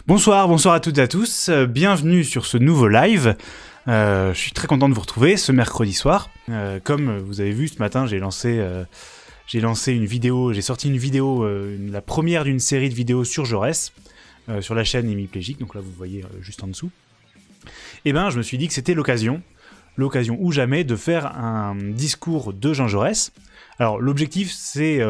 Bonsoir, bonsoir à toutes et à tous, bienvenue sur ce nouveau live. Je suis très content de vous retrouver ce mercredi soir. Comme vous avez vu ce matin, j'ai lancé une vidéo, j'ai sorti une vidéo, la première d'une série de vidéos sur Jaurès, sur la chaîne Hémiplégique, donc là vous voyez juste en dessous. Et ben je me suis dit que c'était l'occasion ou jamais de faire un discours de Jean Jaurès. Alors l'objectif c'est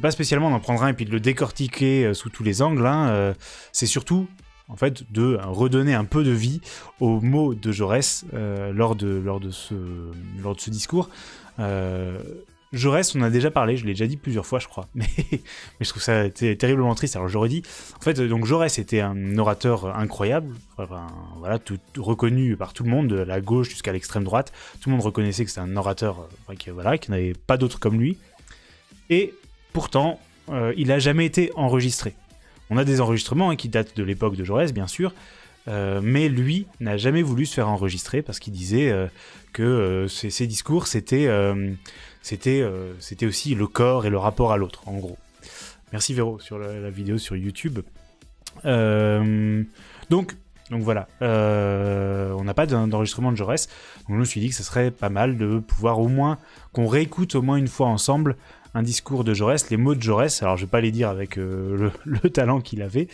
pas spécialement d'en prendre un et puis de le décortiquer sous tous les angles, hein, c'est surtout en fait de redonner un peu de vie aux mots de Jaurès lors de ce discours. Jaurès, on en a déjà parlé, je l'ai déjà dit plusieurs fois je crois, mais je trouve ça terriblement triste, alors je le redis. En fait, donc Jaurès était un orateur incroyable, enfin, voilà, tout reconnu par tout le monde, de la gauche jusqu'à l'extrême droite. Tout le monde reconnaissait que c'était un orateur qu'il n'y avait pas d'autre comme lui. Et pourtant, il n'a jamais été enregistré. On a des enregistrements qui datent de l'époque de Jaurès, bien sûr, mais lui n'a jamais voulu se faire enregistrer parce qu'il disait que ses discours, c'était aussi le corps et le rapport à l'autre, en gros. Merci Véro sur la vidéo sur YouTube. Donc voilà, on n'a pas d'enregistrement de Jaurès, donc je me suis dit que ce serait pas mal de pouvoir au moins, qu'on réécoute au moins une fois ensemble un discours de Jaurès, les mots de Jaurès. Alors je vais pas les dire avec le talent qu'il avait,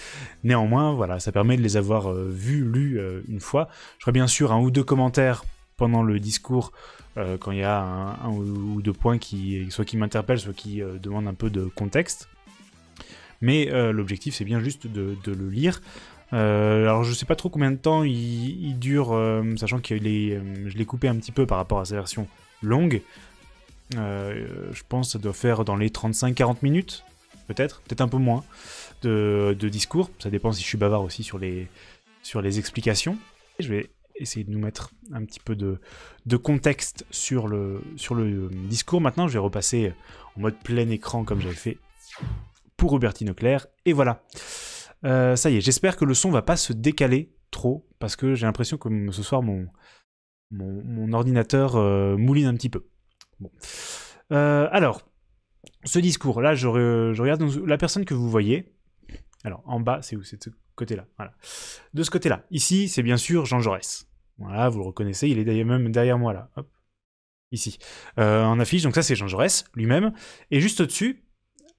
néanmoins voilà, ça permet de les avoir lus une fois. Je ferai bien sûr un ou deux commentaires pendant le discours quand il y a un ou deux points qui m'interpellent, soit qui demandent un peu de contexte. Mais l'objectif c'est bien juste de le lire. Alors je sais pas trop combien de temps il dure, sachant que je l'ai coupé un petit peu par rapport à sa version longue. Je pense que ça doit faire dans les 35-40 minutes, peut-être un peu moins, de discours. Ça dépend si je suis bavard aussi sur les explications. Je vais essayer de nous mettre un petit peu de contexte sur le discours. Maintenant, je vais repasser en mode plein écran comme j'avais fait pour Hubertine Leclerc. Et voilà. Ça y est, j'espère que le son va pas se décaler trop, parce que j'ai l'impression que ce soir, mon ordinateur mouline un petit peu. Bon. Alors, ce discours, là, je regarde la personne que vous voyez. Alors, en bas, c'est où? C'est de ce côté-là. Voilà. De ce côté-là. Ici, c'est bien sûr Jean Jaurès. Voilà, vous le reconnaissez, il est d'ailleurs même derrière moi, là. Hop. Ici. En affiche, donc ça, c'est Jean Jaurès lui-même. Et juste au-dessus,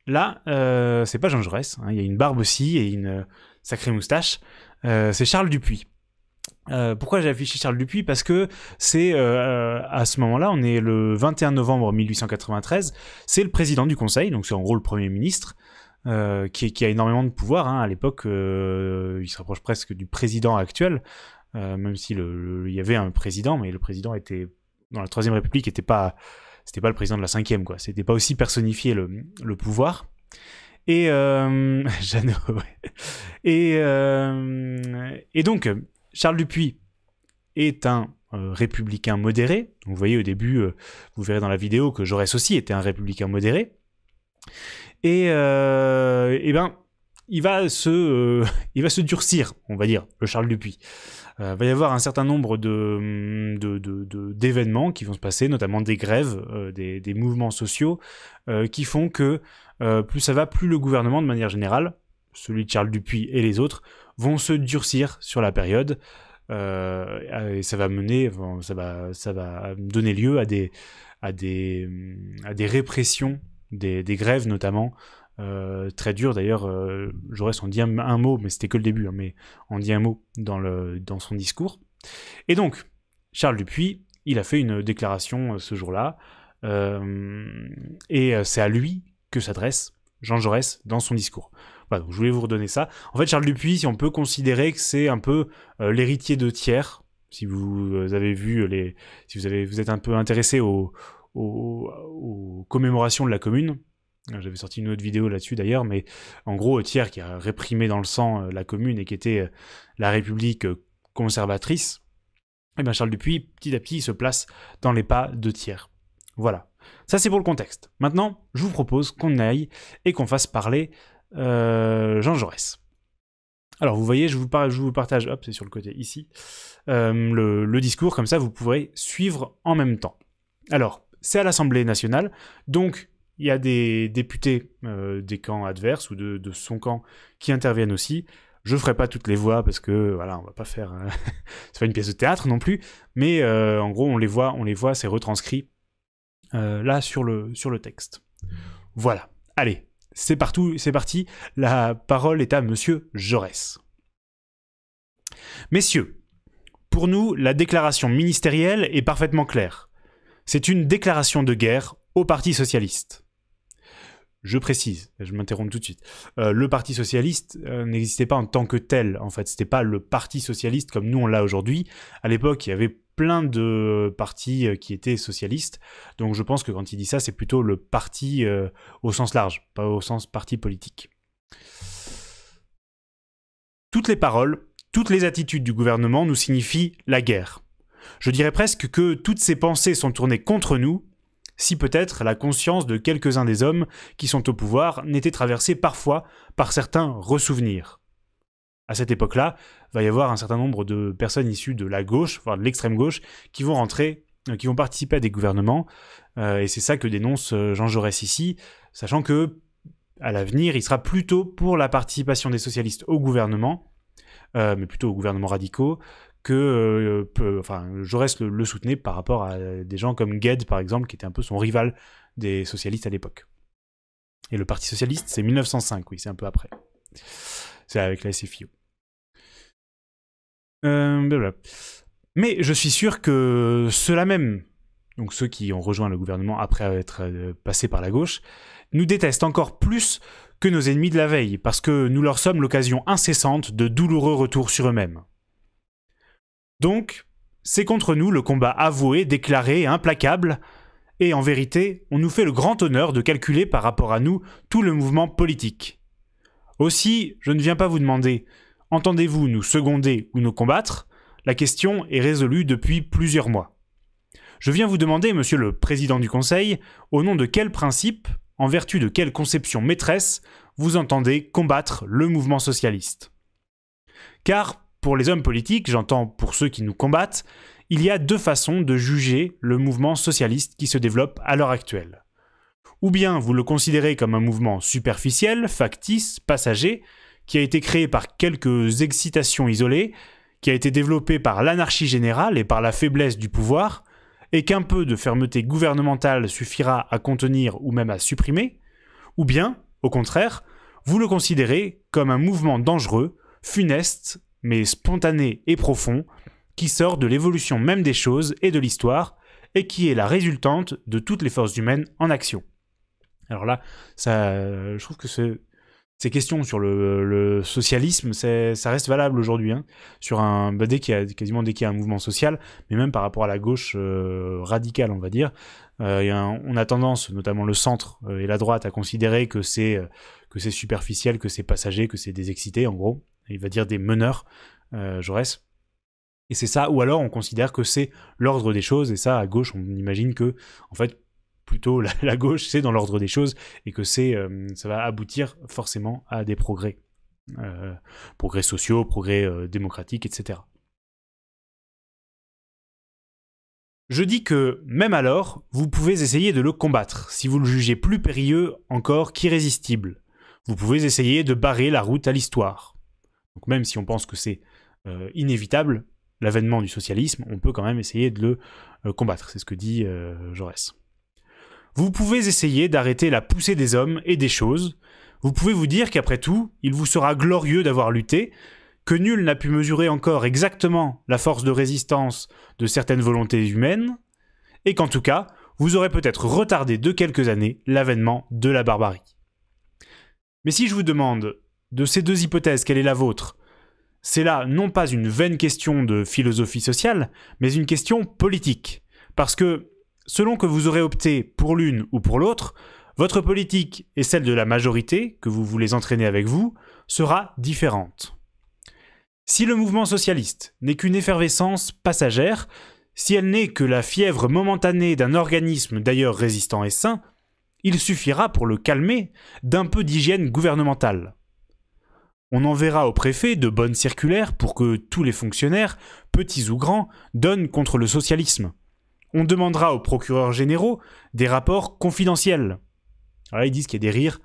là, c'est pas Jean Jaurès. Hein, il y a une barbe aussi et une sacrée moustache. C'est Charles Dupuy. Pourquoi j'ai affiché Charles Dupuy? Parce que c'est à ce moment-là, on est le 21 novembre 1893, c'est le président du Conseil, donc c'est en gros le Premier ministre, qui a énormément de pouvoir, hein. À l'époque, il se rapproche presque du président actuel, même si il y avait un président, mais le président était, dans la Troisième République, c'était pas le président de la Cinquième, quoi. C'était pas aussi personnifié le pouvoir. Et Jeannot, ouais. Et donc Charles Dupuy est un républicain modéré. Donc, vous voyez au début, vous verrez dans la vidéo que Jaurès aussi était un républicain modéré. Et ben, il va se durcir, on va dire, le Charles Dupuy. Va y avoir un certain nombre d'événements qui vont se passer, notamment des grèves, des mouvements sociaux, qui font que plus ça va, plus le gouvernement, de manière générale, celui de Charles Dupuy et les autres, vont se durcir sur la période, et ça va donner lieu à des répressions, des grèves notamment, très dures. D'ailleurs, Jaurès en dit un mot, mais c'était que le début, hein, mais on dit un mot dans son discours. Et donc, Charles Dupuy, il a fait une déclaration ce jour-là, et c'est à lui que s'adresse Jean Jaurès dans son discours. Voilà, donc je voulais vous redonner ça. En fait, Charles Dupuy, si on peut considérer que c'est un peu l'héritier de Thiers, si vous avez vu si vous êtes un peu intéressé aux commémorations de la Commune. J'avais sorti une autre vidéo là-dessus d'ailleurs, mais en gros, Thiers qui a réprimé dans le sang la Commune et qui était la République conservatrice, et bien Charles Dupuy, petit à petit, il se place dans les pas de Thiers. Voilà. Ça, c'est pour le contexte. Maintenant, je vous propose qu'on aille et qu'on fasse parler Jean Jaurès. Alors vous voyez, je vous partage, hop, c'est sur le côté ici, le discours, comme ça vous pourrez suivre en même temps. Alors, c'est à l'Assemblée nationale, donc il y a des députés des camps adverses ou de son camp qui interviennent aussi. Je ferai pas toutes les voix parce que voilà, on va pas faire c'est pas une pièce de théâtre non plus, mais en gros on les voit, c'est retranscrit là sur le texte. Voilà. Allez, c'est parti. La parole est à Monsieur Jaurès. Messieurs, pour nous, la déclaration ministérielle est parfaitement claire. C'est une déclaration de guerre au Parti socialiste. Je précise, je m'interromps tout de suite. Le Parti socialiste n'existait pas en tant que tel, en fait. C'était pas le Parti socialiste comme nous on l'a aujourd'hui. À l'époque, il y avait plein de partis qui étaient socialistes. Donc je pense que quand il dit ça, c'est plutôt le parti au sens large, pas au sens parti politique. Toutes les paroles, toutes les attitudes du gouvernement nous signifient la guerre. Je dirais presque que toutes ces pensées sont tournées contre nous, si peut-être la conscience de quelques-uns des hommes qui sont au pouvoir n'était traversée parfois par certains ressouvenirs. À cette époque-là, il va y avoir un certain nombre de personnes issues de la gauche, voire de l'extrême gauche, qui vont participer à des gouvernements, et c'est ça que dénonce Jean Jaurès ici, sachant que à l'avenir, il sera plutôt pour la participation des socialistes au gouvernement, mais plutôt aux gouvernements radicaux, que Jaurès le soutenait par rapport à des gens comme Gued, par exemple, qui était un peu son rival des socialistes à l'époque. Et le Parti socialiste, c'est 1905, oui, c'est un peu après. C'est avec la SFIO. Mais je suis sûr que ceux-là même, donc ceux qui ont rejoint le gouvernement après être passés par la gauche, nous détestent encore plus que nos ennemis de la veille, parce que nous leur sommes l'occasion incessante de douloureux retours sur eux-mêmes. Donc, c'est contre nous le combat avoué, déclaré, implacable, et en vérité, on nous fait le grand honneur de calculer par rapport à nous tout le mouvement politique. Aussi, je ne viens pas vous demander « Entendez-vous nous seconder ou nous combattre ?» La question est résolue depuis plusieurs mois. Je viens vous demander, monsieur le président du Conseil, au nom de quel principe, en vertu de quelle conception maîtresse, vous entendez combattre le mouvement socialiste. Car, pour les hommes politiques, j'entends pour ceux qui nous combattent, il y a deux façons de juger le mouvement socialiste qui se développe à l'heure actuelle. Ou bien vous le considérez comme un mouvement superficiel, factice, passager, qui a été créé par quelques excitations isolées, qui a été développé par l'anarchie générale et par la faiblesse du pouvoir, et qu'un peu de fermeté gouvernementale suffira à contenir ou même à supprimer, ou bien, au contraire, vous le considérez comme un mouvement dangereux, funeste, mais spontané et profond, qui sort de l'évolution même des choses et de l'histoire, et qui est la résultante de toutes les forces humaines en action. Alors là, je trouve que ces questions sur le socialisme, ça reste valable aujourd'hui, hein, sur dès qu'il y a un mouvement social, mais même par rapport à la gauche radicale, on va dire, on a tendance, notamment le centre et la droite, à considérer que c'est superficiel, que c'est passager, que c'est des excités, en gros. Il va dire des meneurs, Jaurès. Et c'est ça, ou alors on considère que c'est l'ordre des choses, et ça, à gauche, on imagine que, en fait, plutôt la gauche, c'est dans l'ordre des choses, et que ça va aboutir forcément à des progrès. Progrès sociaux, progrès démocratiques, etc. Je dis que, même alors, vous pouvez essayer de le combattre, si vous le jugez plus périlleux encore qu'irrésistible. Vous pouvez essayer de barrer la route à l'histoire. Donc même si on pense que c'est inévitable, l'avènement du socialisme, on peut quand même essayer de le combattre. C'est ce que dit Jaurès. Vous pouvez essayer d'arrêter la poussée des hommes et des choses. Vous pouvez vous dire qu'après tout, il vous sera glorieux d'avoir lutté, que nul n'a pu mesurer encore exactement la force de résistance de certaines volontés humaines, et qu'en tout cas, vous aurez peut-être retardé de quelques années l'avènement de la barbarie. Mais si je vous demande, de ces deux hypothèses, quelle est la vôtre ? C'est là non pas une vaine question de philosophie sociale, mais une question politique. Parce que, selon que vous aurez opté pour l'une ou pour l'autre, votre politique et celle de la majorité, que vous voulez entraîner avec vous, sera différente. Si le mouvement socialiste n'est qu'une effervescence passagère, si elle n'est que la fièvre momentanée d'un organisme d'ailleurs résistant et sain, il suffira pour le calmer d'un peu d'hygiène gouvernementale. On enverra au préfet de bonnes circulaires pour que tous les fonctionnaires, petits ou grands, donnent contre le socialisme. On demandera aux procureurs généraux des rapports confidentiels. Alors là, ils disent qu'il y a des rires.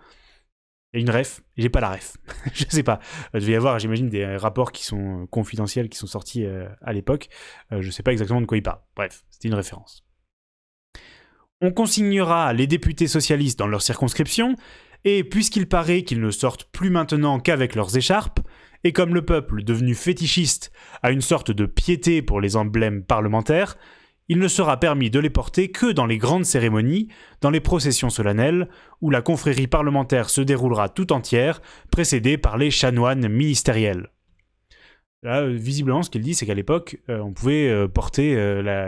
Il y a une ref, j'ai pas la ref. Je sais pas. Il devait y avoir, j'imagine, des rapports qui sont confidentiels, qui sont sortis à l'époque. Je sais pas exactement de quoi il parle. Bref, c'était une référence. On consignera les députés socialistes dans leur circonscription, et puisqu'il paraît qu'ils ne sortent plus maintenant qu'avec leurs écharpes, et comme le peuple, devenu fétichiste, a une sorte de piété pour les emblèmes parlementaires, il ne sera permis de les porter que dans les grandes cérémonies, dans les processions solennelles, où la confrérie parlementaire se déroulera tout entière, précédée par les chanoines ministériels. Là, visiblement, ce qu'il dit, c'est qu'à l'époque, on pouvait porter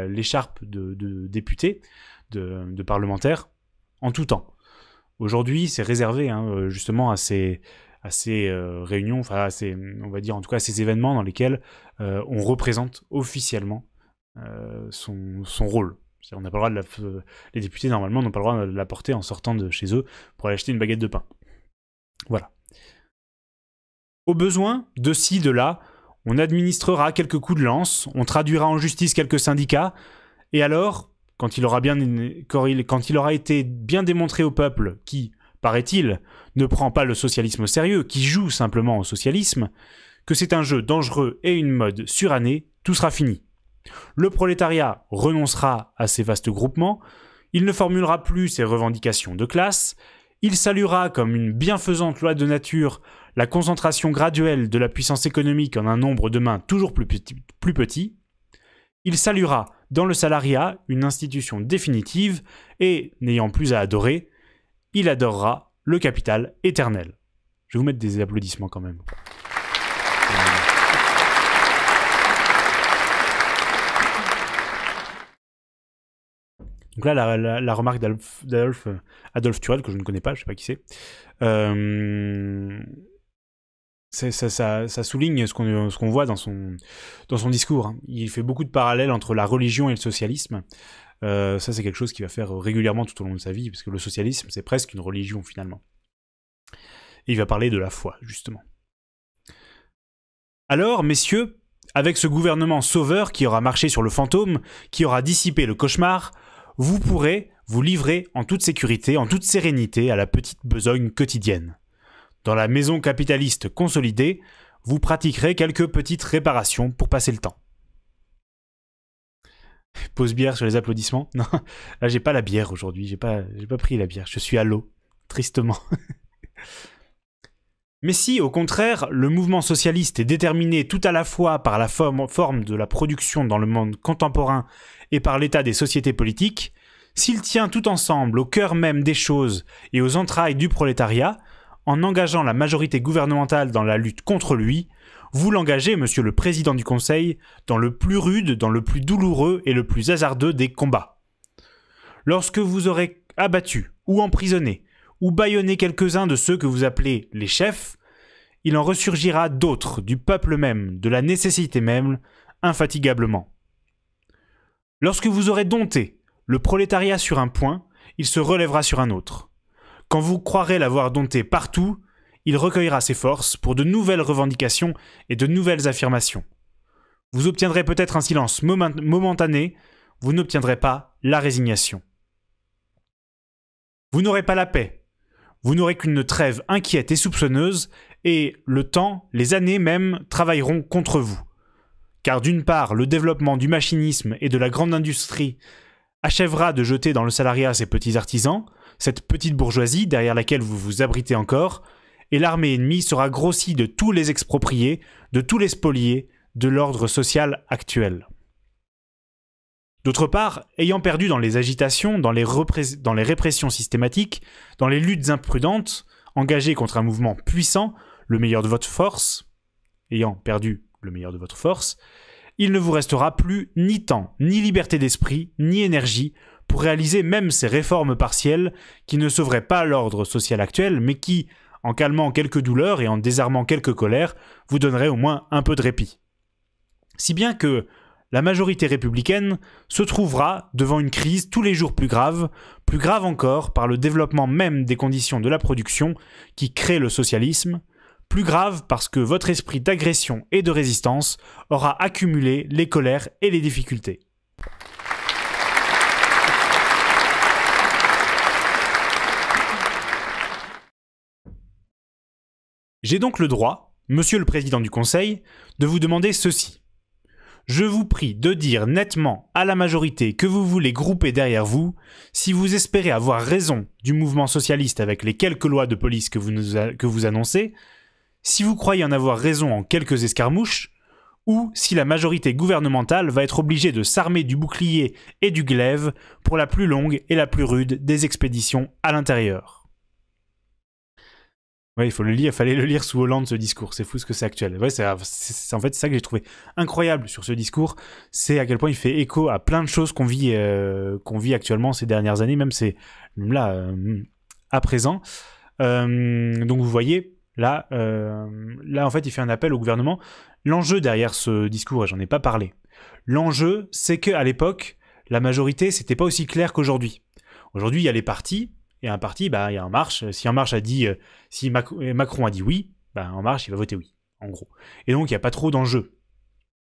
l'écharpe de député, de parlementaire, en tout temps. Aujourd'hui, c'est réservé justement à ces réunions, enfin, on va dire en tout cas à ces événements dans lesquels on représente officiellement son rôle. On n'a pas le droit les députés, normalement, n'ont pas le droit de la porter en sortant de chez eux pour aller acheter une baguette de pain. Voilà. Au besoin, de ci, de là, on administrera quelques coups de lance, on traduira en justice quelques syndicats, et alors, quand il aura été bien démontré au peuple qui, paraît-il, ne prend pas le socialisme au sérieux, qui joue simplement au socialisme, que c'est un jeu dangereux et une mode surannée, tout sera fini. Le prolétariat renoncera à ces vastes groupements, il ne formulera plus ses revendications de classe, il saluera comme une bienfaisante loi de nature la concentration graduelle de la puissance économique en un nombre de mains toujours plus petit, il saluera dans le salariat une institution définitive et, n'ayant plus à adorer, il adorera le capital éternel. Je vais vous mettre des applaudissements quand même. Donc là, la remarque d'Adolphe Turel, que je ne connais pas, je ne sais pas qui c'est, ça souligne ce qu'on voit dans son discours. Il fait beaucoup de parallèles entre la religion et le socialisme. Ça, c'est quelque chose qu'il va faire régulièrement tout au long de sa vie, parce que le socialisme, c'est presque une religion, finalement. Et il va parler de la foi, justement. Alors, messieurs, avec ce gouvernement sauveur qui aura marché sur le fantôme, qui aura dissipé le cauchemar, vous pourrez vous livrer en toute sécurité, en toute sérénité à la petite besogne quotidienne. Dans la maison capitaliste consolidée, vous pratiquerez quelques petites réparations pour passer le temps. Pause bière sur les applaudissements. Non, là j'ai pas la bière aujourd'hui, j'ai pas pris la bière, je suis à l'eau, tristement. Mais si, au contraire, le mouvement socialiste est déterminé tout à la fois par la forme de la production dans le monde contemporain et par l'état des sociétés politiques, s'il tient tout ensemble au cœur même des choses et aux entrailles du prolétariat, en engageant la majorité gouvernementale dans la lutte contre lui, vous l'engagez, monsieur le président du Conseil, dans le plus rude, dans le plus douloureux et le plus hasardeux des combats. Lorsque vous aurez abattu, ou emprisonné, ou bâillonné quelques-uns de ceux que vous appelez les chefs, il en ressurgira d'autres, du peuple même, de la nécessité même, infatigablement. Lorsque vous aurez dompté le prolétariat sur un point, il se relèvera sur un autre. Quand vous croirez l'avoir dompté partout, il recueillera ses forces pour de nouvelles revendications et de nouvelles affirmations. Vous obtiendrez peut-être un silence momentané, vous n'obtiendrez pas la résignation. Vous n'aurez pas la paix, vous n'aurez qu'une trêve inquiète et soupçonneuse, et le temps, les années même, travailleront contre vous. Car d'une part, le développement du machinisme et de la grande industrie achèvera de jeter dans le salariat ces petits artisans, cette petite bourgeoisie derrière laquelle vous vous abritez encore, et l'armée ennemie sera grossie de tous les expropriés, de tous les spoliés de l'ordre social actuel. D'autre part, ayant perdu dans les agitations, dans les répressions systématiques, dans les luttes imprudentes, engagées contre un mouvement puissant, le meilleur de votre force, ayant perdu le meilleur de votre force, il ne vous restera plus ni temps, ni liberté d'esprit, ni énergie pour réaliser même ces réformes partielles qui ne sauveraient pas l'ordre social actuel, mais qui, en calmant quelques douleurs et en désarmant quelques colères, vous donneraient au moins un peu de répit. Si bien que la majorité républicaine se trouvera devant une crise tous les jours plus grave encore par le développement même des conditions de la production qui crée le socialisme, plus grave parce que votre esprit d'agression et de résistance aura accumulé les colères et les difficultés. J'ai donc le droit, monsieur le président du Conseil, de vous demander ceci. Je vous prie de dire nettement à la majorité que vous voulez grouper derrière vous si vous espérez avoir raison du mouvement socialiste avec les quelques lois de police que vous annoncez, si vous croyez en avoir raison en quelques escarmouches, ou si la majorité gouvernementale va être obligée de s'armer du bouclier et du glaive pour la plus longue et la plus rude des expéditions à l'intérieur. Ouais, fallait le lire sous Hollande, ce discours. C'est fou ce que c'est actuel. Ouais, c'est en fait ça que j'ai trouvé incroyable sur ce discours. C'est à quel point il fait écho à plein de choses qu'on vit actuellement ces dernières années, même là, à présent. Donc vous voyez, là, en fait, il fait un appel au gouvernement. L'enjeu derrière ce discours, et j'en ai pas parlé, l'enjeu, c'est qu'à l'époque, la majorité, c'était pas aussi clair qu'aujourd'hui. Aujourd'hui, il y a les partis. Et un parti, il y a En Marche. Si En Marche a dit, si Macron a dit oui, En Marche, il va voter oui, en gros. Et donc, il n'y a pas trop d'enjeux.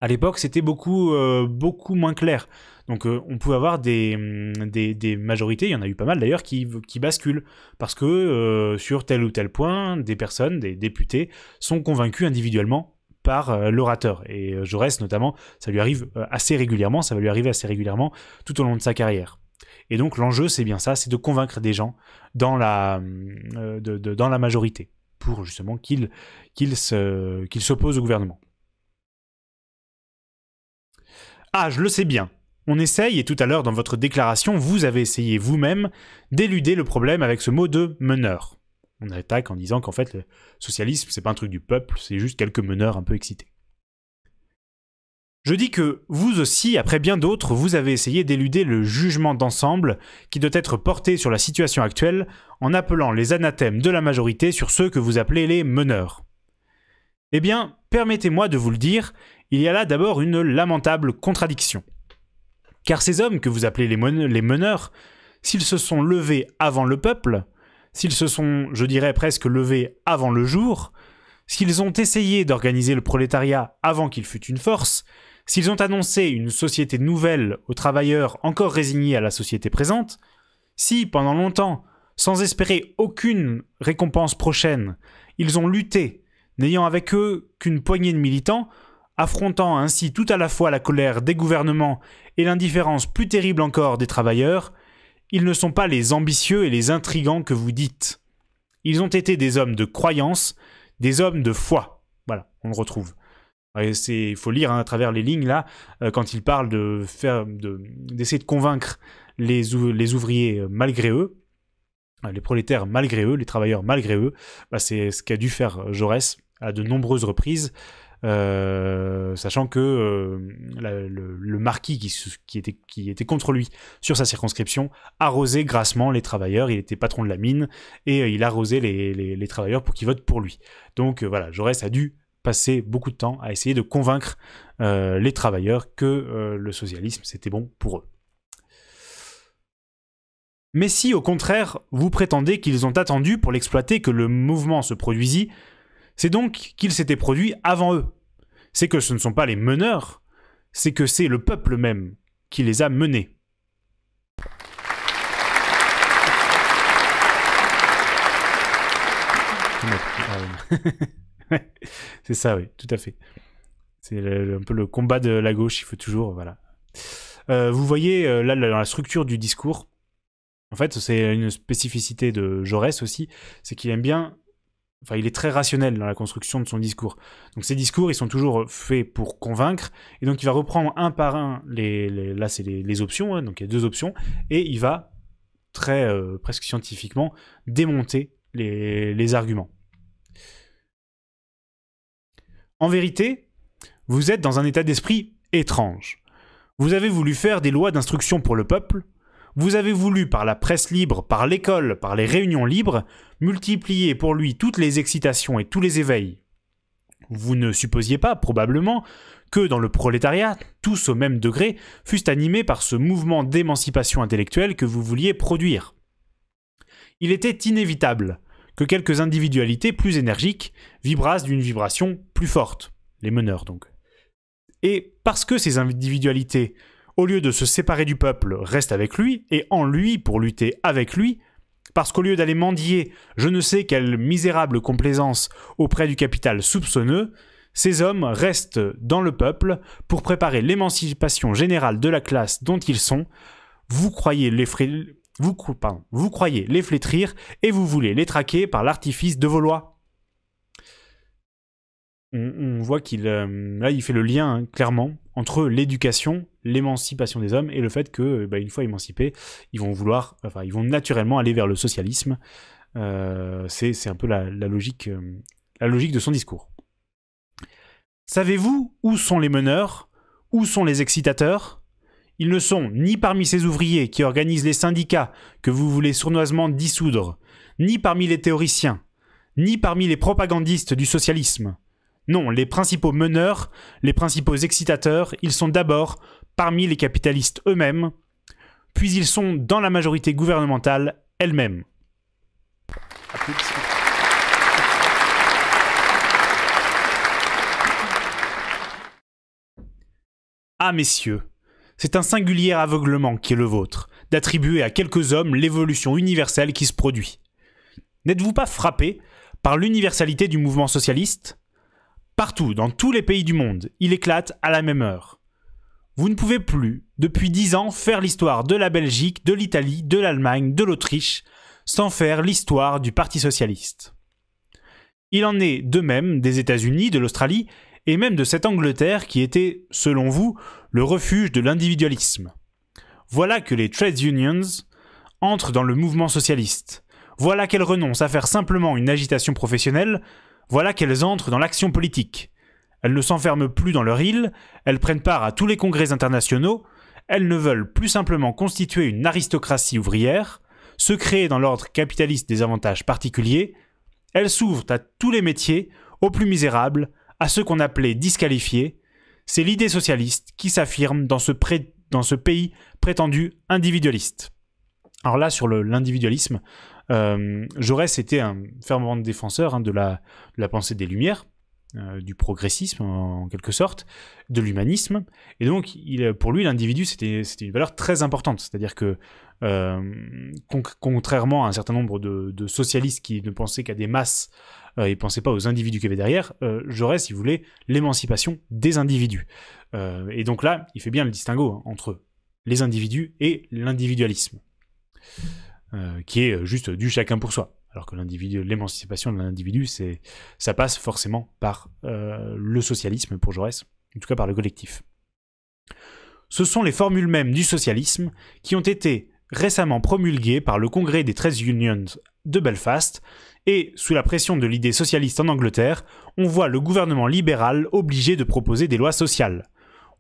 À l'époque, c'était beaucoup moins clair. Donc, on pouvait avoir des majorités, il y en a eu pas mal d'ailleurs, qui basculent. Parce que sur tel ou tel point, des personnes, des députés, sont convaincus individuellement par l'orateur. Et Jaurès, notamment, ça lui arrive assez régulièrement, ça va lui arriver assez régulièrement tout au long de sa carrière. Et donc l'enjeu, c'est bien ça, c'est de convaincre des gens dans la majorité, pour justement qu'ils s'opposent au gouvernement. Ah, je le sais bien. On essaye, et tout à l'heure dans votre déclaration, vous avez essayé vous-même d'éluder le problème avec ce mot de meneur. On attaque en disant qu'en fait, le socialisme, c'est pas un truc du peuple, c'est juste quelques meneurs un peu excités. Je dis que vous aussi, après bien d'autres, vous avez essayé d'éluder le jugement d'ensemble qui doit être porté sur la situation actuelle en appelant les anathèmes de la majorité sur ceux que vous appelez les meneurs. Eh bien, permettez-moi de vous le dire, il y a là d'abord une lamentable contradiction. Car ces hommes que vous appelez les meneurs, s'ils se sont levés avant le peuple, s'ils se sont, je dirais presque, levés avant le jour, s'ils ont essayé d'organiser le prolétariat avant qu'il fût une force, s'ils ont annoncé une société nouvelle aux travailleurs encore résignés à la société présente, si, pendant longtemps, sans espérer aucune récompense prochaine, ils ont lutté, n'ayant avec eux qu'une poignée de militants, affrontant ainsi tout à la fois la colère des gouvernements et l'indifférence plus terrible encore des travailleurs, ils ne sont pas les ambitieux et les intrigants que vous dites. Ils ont été des hommes de croyance, des hommes de foi. Voilà, on le retrouve. Il faut lire à travers les lignes là, quand il parle d'essayer de convaincre les ouvriers malgré eux, les prolétaires malgré eux, les travailleurs malgré eux. C'est ce qu'a dû faire Jaurès à de nombreuses reprises, sachant que le marquis qui était contre lui sur sa circonscription arrosait grassement les travailleurs. Il était patron de la mine et il arrosait les travailleurs pour qu'ils votent pour lui. Donc voilà, Jaurès a dû passer beaucoup de temps à essayer de convaincre les travailleurs que le socialisme, c'était bon pour eux. Mais si, au contraire, vous prétendez qu'ils ont attendu pour l'exploiter que le mouvement se produisit, c'est donc qu'il s'était produit avant eux. C'est que ce ne sont pas les meneurs, c'est que c'est le peuple même qui les a menés. C'est ça, oui, tout à fait. C'est un peu le combat de la gauche, il faut toujours, voilà. Vous voyez, là, dans la structure du discours, en fait, c'est une spécificité de Jaurès aussi, c'est qu'il aime bien, enfin, il est très rationnel dans la construction de son discours. Donc ces discours, ils sont toujours faits pour convaincre, et donc il va reprendre un par un, là c'est les options, hein, donc il y a 2 options, et il va presque scientifiquement démonter les arguments. En vérité, vous êtes dans un état d'esprit étrange. Vous avez voulu faire des lois d'instruction pour le peuple, vous avez voulu, par la presse libre, par l'école, par les réunions libres, multiplier pour lui toutes les excitations et tous les éveils. Vous ne supposiez pas, probablement, que dans le prolétariat, tous au même degré, fussent animés par ce mouvement d'émancipation intellectuelle que vous vouliez produire. Il était inévitable que quelques individualités plus énergiques vibrassent d'une vibration plus forte, les meneurs donc. Et parce que ces individualités, au lieu de se séparer du peuple, restent avec lui, et en lui pour lutter avec lui, parce qu'au lieu d'aller mendier je ne sais quelle misérable complaisance auprès du capital soupçonneux, ces hommes restent dans le peuple pour préparer l'émancipation générale de la classe dont ils sont. Vous croyez les flétrir et vous voulez les traquer par l'artifice de vos lois. On voit qu'il là il fait le lien clairement entre l'éducation, l'émancipation des hommes et le fait que une fois émancipés, ils vont naturellement aller vers le socialisme. C'est un peu la logique de son discours. Savez-vous où sont les meneurs? Où sont les excitateurs? Ils ne sont ni parmi ces ouvriers qui organisent les syndicats que vous voulez sournoisement dissoudre, ni parmi les théoriciens, ni parmi les propagandistes du socialisme. Non, les principaux meneurs, les principaux excitateurs, ils sont d'abord parmi les capitalistes eux-mêmes, puis ils sont dans la majorité gouvernementale elle-même. Ah messieurs, c'est un singulier aveuglement qui est le vôtre, d'attribuer à quelques hommes l'évolution universelle qui se produit. N'êtes-vous pas frappés par l'universalité du mouvement socialiste ? Partout, dans tous les pays du monde, il éclate à la même heure. Vous ne pouvez plus, depuis 10 ans, faire l'histoire de la Belgique, de l'Italie, de l'Allemagne, de l'Autriche, sans faire l'histoire du Parti socialiste. Il en est de même des États-Unis, de l'Australie, et même de cette Angleterre qui était, selon vous, le refuge de l'individualisme. Voilà que les trade unions entrent dans le mouvement socialiste. Voilà qu'elles renoncent à faire simplement une agitation professionnelle. Voilà qu'elles entrent dans l'action politique. Elles ne s'enferment plus dans leur île, elles prennent part à tous les congrès internationaux, elles ne veulent plus simplement constituer une aristocratie ouvrière, se créer dans l'ordre capitaliste des avantages particuliers, elles s'ouvrent à tous les métiers, aux plus misérables, à ceux qu'on appelait disqualifiés. C'est l'idée socialiste qui s'affirme dans ce pays prétendu individualiste. Alors là, sur l'individualisme, Jaurès était un fervent défenseur de la pensée des Lumières, du progressisme en quelque sorte, de l'humanisme, et donc pour lui l'individu c'était une valeur très importante, c'est-à-dire que contrairement à un certain nombre de socialistes qui ne pensaient qu'à des masses et ne pensaient pas aux individus qu'il y avait derrière, Jaurès il voulait l'émancipation des individus, et donc là il fait bien le distinguo entre les individus et l'individualisme. Qui est juste du chacun pour soi. Alors que l'émancipation de l'individu, ça passe forcément par le socialisme pour Jaurès, en tout cas par le collectif. Ce sont les formules mêmes du socialisme qui ont été récemment promulguées par le Congrès des Trade Unions de Belfast, et sous la pression de l'idée socialiste en Angleterre, on voit le gouvernement libéral obligé de proposer des lois sociales.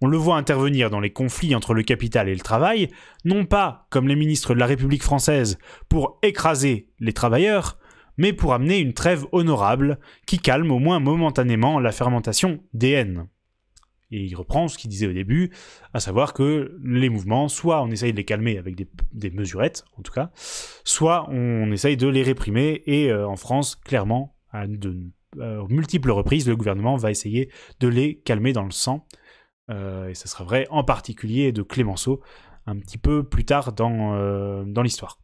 On le voit intervenir dans les conflits entre le capital et le travail, non pas, comme les ministres de la République française, pour écraser les travailleurs, mais pour amener une trêve honorable qui calme au moins momentanément la fermentation des haines. Et il reprend ce qu'il disait au début, à savoir que les mouvements, soit on essaye de les calmer avec des mesurettes, en tout cas, soit on essaye de les réprimer, et en France, clairement, à multiples reprises, le gouvernement va essayer de les calmer dans le sang. Et ça sera vrai en particulier de Clémenceau un petit peu plus tard dans l'histoire.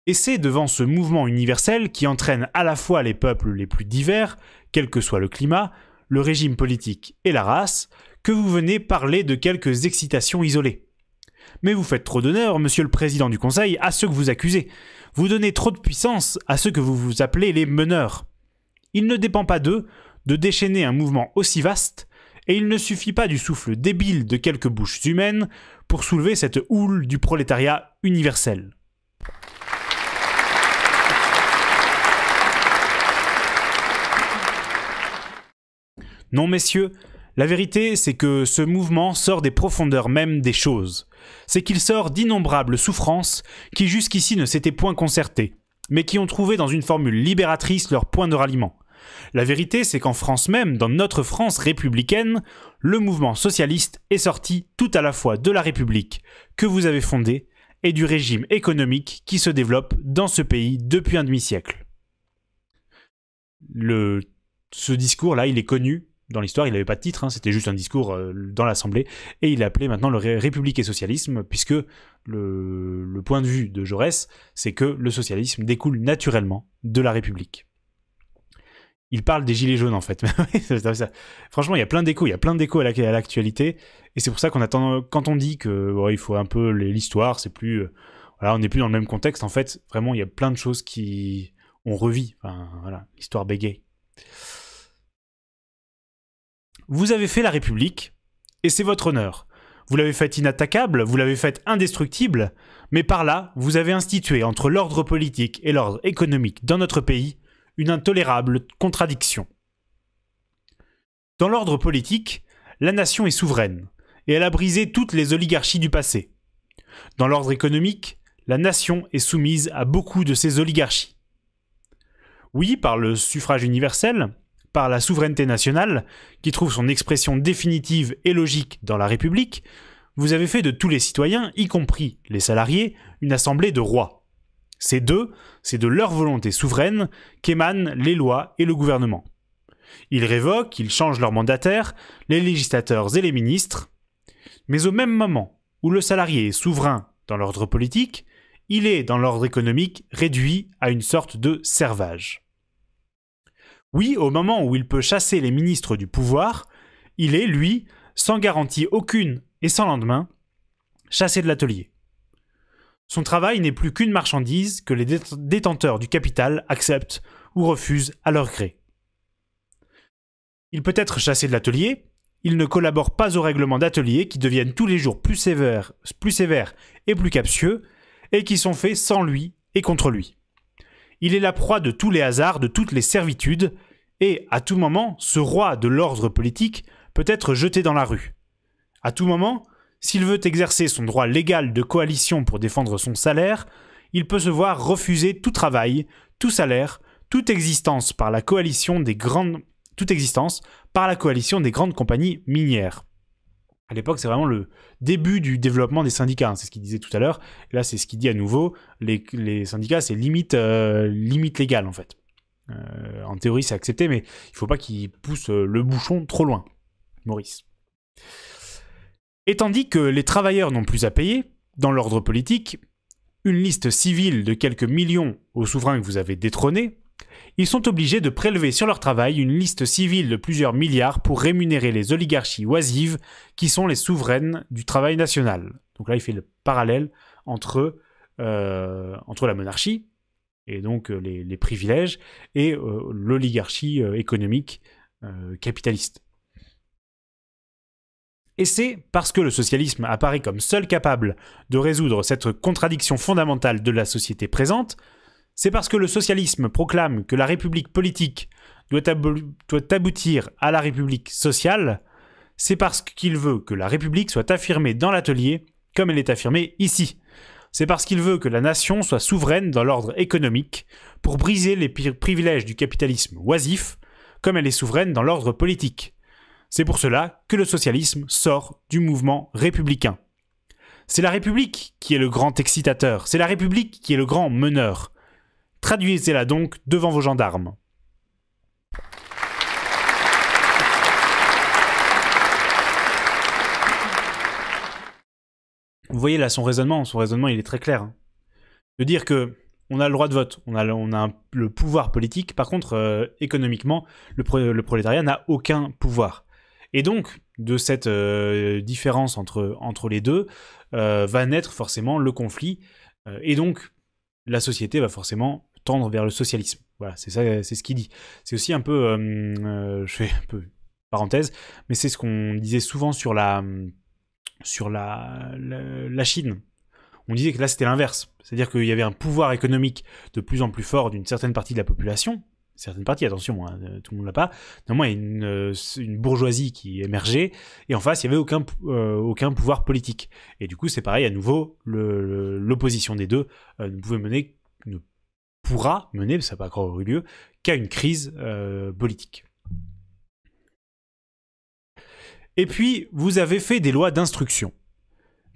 Et c'est devant ce mouvement universel qui entraîne à la fois les peuples les plus divers, quel que soit le climat, le régime politique et la race, que vous venez parler de quelques excitations isolées. Mais vous faites trop d'honneur, monsieur le président du Conseil, à ceux que vous accusez. Vous donnez trop de puissance à ceux que vous appelez les meneurs. Il ne dépend pas d'eux de déchaîner un mouvement aussi vaste, et il ne suffit pas du souffle débile de quelques bouches humaines pour soulever cette houle du prolétariat universel. Non, messieurs, la vérité, c'est que ce mouvement sort des profondeurs mêmes des choses. C'est qu'il sort d'innombrables souffrances qui jusqu'ici ne s'étaient point concertées, mais qui ont trouvé dans une formule libératrice leur point de ralliement. La vérité, c'est qu'en France même, dans notre France républicaine, le mouvement socialiste est sorti tout à la fois de la République que vous avez fondée et du régime économique qui se développe dans ce pays depuis un demi-siècle. Ce discours-là, il est connu Dans l'histoire, il n'avait pas de titre, hein, c'était juste un discours dans l'Assemblée, et il appelait maintenant le République et socialisme, puisque le point de vue de Jaurès, c'est que le socialisme découle naturellement de la République. Il parle des gilets jaunes en fait. Franchement, il y a plein d'échos, à l'actualité, et c'est pour ça qu'on attend, quand on dit que il faut un peu l'histoire, c'est plus, voilà, on n'est plus dans le même contexte. En fait, vraiment, il y a plein de choses qui on revit. Enfin, voilà, l'histoire bégaye. Vous avez fait la République, et c'est votre honneur. Vous l'avez faite inattaquable, vous l'avez faite indestructible, mais par là, vous avez institué entre l'ordre politique et l'ordre économique dans notre pays une intolérable contradiction. Dans l'ordre politique, la nation est souveraine, et elle a brisé toutes les oligarchies du passé. Dans l'ordre économique, la nation est soumise à beaucoup de ces oligarchies. Oui, par le suffrage universel, par la souveraineté nationale, qui trouve son expression définitive et logique dans la République, vous avez fait de tous les citoyens, y compris les salariés, une assemblée de rois. C'est de leur volonté souveraine qu'émanent les lois et le gouvernement. Ils révoquent, ils changent leurs mandataires, les législateurs et les ministres, mais au même moment où le salarié est souverain dans l'ordre politique, il est dans l'ordre économique réduit à une sorte de servage. Oui, au moment où il peut chasser les ministres du pouvoir, il est, lui, sans garantie aucune et sans lendemain, chassé de l'atelier. Son travail n'est plus qu'une marchandise que les détenteurs du capital acceptent ou refusent à leur gré. Il peut être chassé de l'atelier, il ne collabore pas aux règlements d'atelier qui deviennent tous les jours plus sévères et plus captieux, et qui sont faits sans lui et contre lui. Il est la proie de tous les hasards, de toutes les servitudes, et, à tout moment, ce roi de l'ordre politique peut être jeté dans la rue. À tout moment, s'il veut exercer son droit légal de coalition pour défendre son salaire, il peut se voir refuser tout travail, tout salaire, toute existence par la coalition des grandes compagnies minières. À l'époque, c'est vraiment le début du développement des syndicats, hein, c'est ce qu'il disait tout à l'heure. Et là, c'est ce qu'il dit à nouveau. Les syndicats, c'est limite légale, en fait. En théorie, c'est accepté, mais il ne faut pas qu'ils poussent le bouchon trop loin. Maurice. Et tandis que les travailleurs n'ont plus à payer, dans l'ordre politique, une liste civile de quelques millions aux souverains que vous avez détrônés, ils sont obligés de prélever sur leur travail une liste civile de plusieurs milliards pour rémunérer les oligarchies oisives qui sont les souveraines du travail national. Donc là, il fait le parallèle entre la monarchie, et donc les privilèges, et l'oligarchie économique capitaliste. Et c'est parce que le socialisme apparaît comme seul capable de résoudre cette contradiction fondamentale de la société présente, c'est parce que le socialisme proclame que la République politique doit aboutir à la République sociale, c'est parce qu'il veut que la République soit affirmée dans l'atelier comme elle est affirmée ici. C'est parce qu'il veut que la nation soit souveraine dans l'ordre économique pour briser les privilèges du capitalisme oisif comme elle est souveraine dans l'ordre politique. C'est pour cela que le socialisme sort du mouvement républicain. C'est la République qui est le grand excitateur, c'est la République qui est le grand meneur. Traduisez-la donc devant vos gendarmes. Vous voyez là son raisonnement il est très clair. Hein. De dire que on a le droit de vote, on a le pouvoir politique, par contre économiquement, le prolétariat n'a aucun pouvoir. Et donc, de cette différence entre les deux, va naître forcément le conflit, et donc la société va forcément tendre vers le socialisme. Voilà, c'est ça, c'est ce qu'il dit. C'est aussi un peu, je fais un peu parenthèse, mais c'est ce qu'on disait souvent sur la Chine. On disait que là c'était l'inverse, c'est-à-dire qu'il y avait un pouvoir économique de plus en plus fort d'une certaine partie de la population. Certaines parties, attention, hein, tout le monde l'a pas. Néanmoins, il y a une bourgeoisie qui émergeait, et en face, il n'y avait aucun pouvoir politique. Et du coup, c'est pareil, à nouveau, l'opposition des deux ne pourra mener, ça n'a pas encore eu lieu, qu'à une crise politique. Et puis, vous avez fait des lois d'instruction.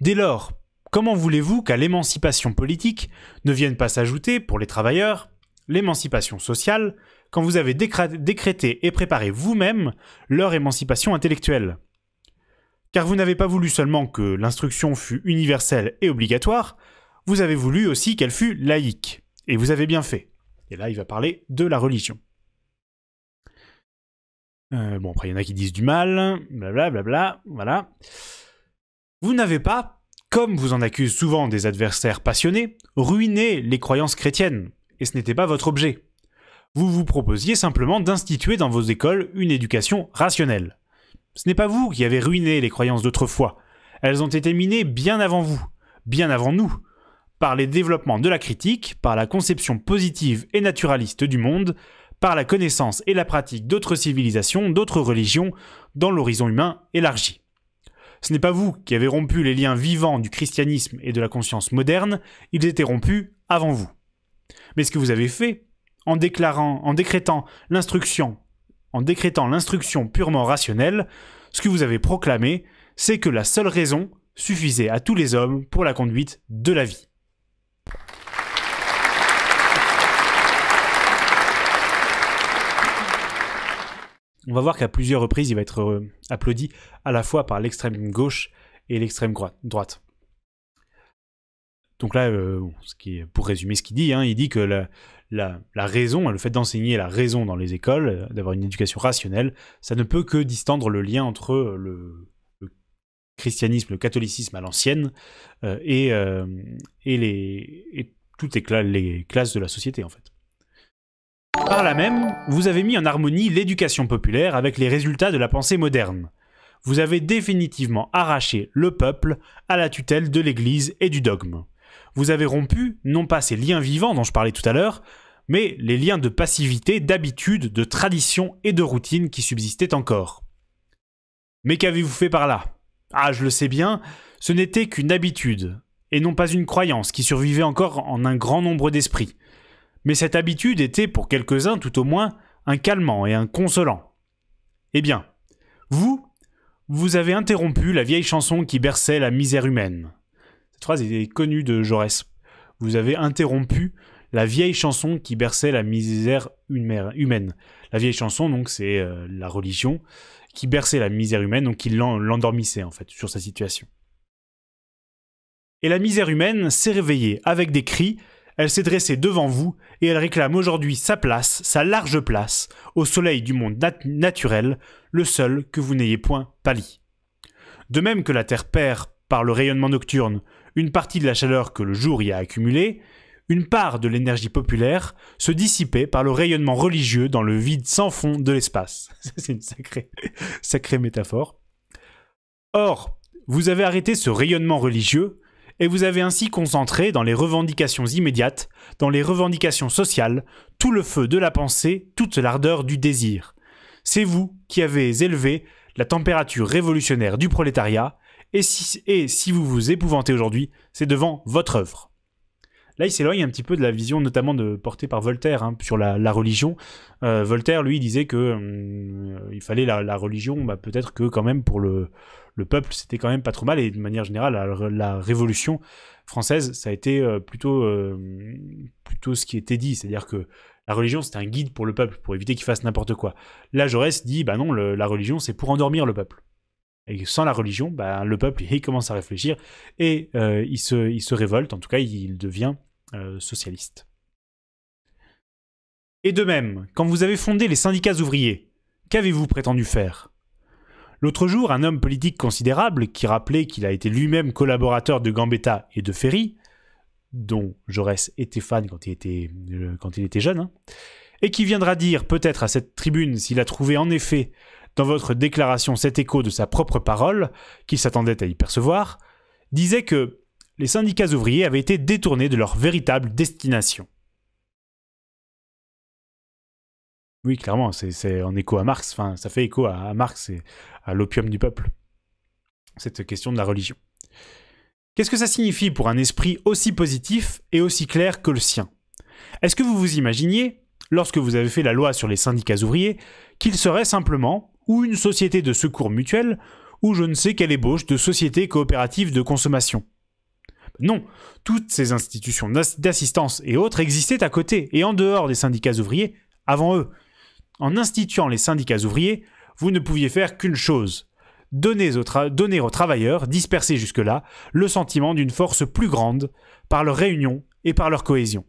Dès lors, comment voulez-vous qu'à l'émancipation politique ne vienne pas s'ajouter, pour les travailleurs, l'émancipation sociale, quand vous avez décrété et préparé vous-même leur émancipation intellectuelle. Car vous n'avez pas voulu seulement que l'instruction fût universelle et obligatoire, vous avez voulu aussi qu'elle fût laïque. Et vous avez bien fait. Et là, il va parler de la religion. Bon, après, il y en a qui disent du mal, blablabla, voilà. Vous n'avez pas, comme vous en accusent souvent des adversaires passionnés, ruiné les croyances chrétiennes, et ce n'était pas votre objet. Vous vous proposiez simplement d'instituer dans vos écoles une éducation rationnelle. Ce n'est pas vous qui avez ruiné les croyances d'autrefois, elles ont été minées bien avant vous, bien avant nous, par les développements de la critique, par la conception positive et naturaliste du monde, par la connaissance et la pratique d'autres civilisations, d'autres religions, dans l'horizon humain élargi. Ce n'est pas vous qui avez rompu les liens vivants du christianisme et de la conscience moderne, ils étaient rompus avant vous. Mais ce que vous avez fait, en décrétant l'instruction purement rationnelle, ce que vous avez proclamé, c'est que la seule raison suffisait à tous les hommes pour la conduite de la vie. On va voir qu'à plusieurs reprises, il va être applaudi à la fois par l'extrême gauche et l'extrême droite. Donc là, pour résumer ce qu'il dit, il dit que la raison, le fait d'enseigner la raison dans les écoles, d'avoir une éducation rationnelle, ça ne peut que distendre le lien entre le christianisme, le catholicisme à l'ancienne et toutes les classes de la société, en fait. Par là même, vous avez mis en harmonie l'éducation populaire avec les résultats de la pensée moderne. Vous avez définitivement arraché le peuple à la tutelle de l'Église et du dogme. Vous avez rompu, non pas ces liens vivants dont je parlais tout à l'heure, mais les liens de passivité, d'habitude, de tradition et de routine qui subsistaient encore. Mais qu'avez-vous fait par là ? Ah, je le sais bien, ce n'était qu'une habitude, et non pas une croyance qui survivait encore en un grand nombre d'esprits. Mais cette habitude était, pour quelques-uns tout au moins, un calmant et un consolant. Eh bien, vous avez interrompu la vieille chanson qui berçait la misère humaine. Cette phrase est connue de Jaurès. Vous avez interrompu la vieille chanson qui berçait la misère humaine. La vieille chanson, donc, c'est la religion qui berçait la misère humaine, donc qui l'endormissait, en fait, sur sa situation. Et la misère humaine s'est réveillée avec des cris. Elle s'est dressée devant vous et elle réclame aujourd'hui sa place, sa large place, au soleil du monde naturel, le seul que vous n'ayez point pâli. De même que la Terre perd, par le rayonnement nocturne, une partie de la chaleur que le jour y a accumulée, une part de l'énergie populaire se dissipait par le rayonnement religieux dans le vide sans fond de l'espace. C'est une sacrée métaphore. Or, vous avez arrêté ce rayonnement religieux, et vous avez ainsi concentré dans les revendications immédiates, dans les revendications sociales, tout le feu de la pensée, toute l'ardeur du désir. C'est vous qui avez élevé la température révolutionnaire du prolétariat, et si vous vous épouvantez aujourd'hui, c'est devant votre œuvre. Là, il s'éloigne un petit peu de la vision notamment portée par Voltaire sur la religion. Voltaire, lui, disait que il fallait la religion, peut-être que quand même pour le peuple, c'était quand même pas trop mal. Et de manière générale, la Révolution française, ça a été plutôt ce qui était dit. C'est-à-dire que la religion, c'était un guide pour le peuple, pour éviter qu'il fasse n'importe quoi. Là, Jaurès dit, non, la religion, c'est pour endormir le peuple. Et sans la religion, le peuple, il commence à réfléchir et il se révolte. En tout cas, il devient socialiste. Et de même, quand vous avez fondé les syndicats ouvriers, qu'avez-vous prétendu faire ? L'autre jour, un homme politique considérable, qui rappelait qu'il a été lui-même collaborateur de Gambetta et de Ferry, dont Jaurès était fan quand il était jeune, et qui viendra dire peut-être à cette tribune s'il a trouvé en effet dans votre déclaration cet écho de sa propre parole, qu'il s'attendait à y percevoir, disait que les syndicats ouvriers avaient été détournés de leur véritable destination. Oui, clairement, c'est en écho à Marx, ça fait écho à Marx et à l'opium du peuple, cette question de la religion. Qu'est-ce que ça signifie pour un esprit aussi positif et aussi clair que le sien ? Est-ce que vous vous imaginiez, lorsque vous avez fait la loi sur les syndicats ouvriers, qu'il serait simplement, ou une société de secours mutuel, ou je ne sais quelle ébauche de société coopérative de consommation ? Non, toutes ces institutions d'assistance et autres existaient à côté et en dehors des syndicats ouvriers avant eux. En instituant les syndicats ouvriers, vous ne pouviez faire qu'une chose, donner aux travailleurs, dispersés jusque-là, le sentiment d'une force plus grande par leur réunion et par leur cohésion.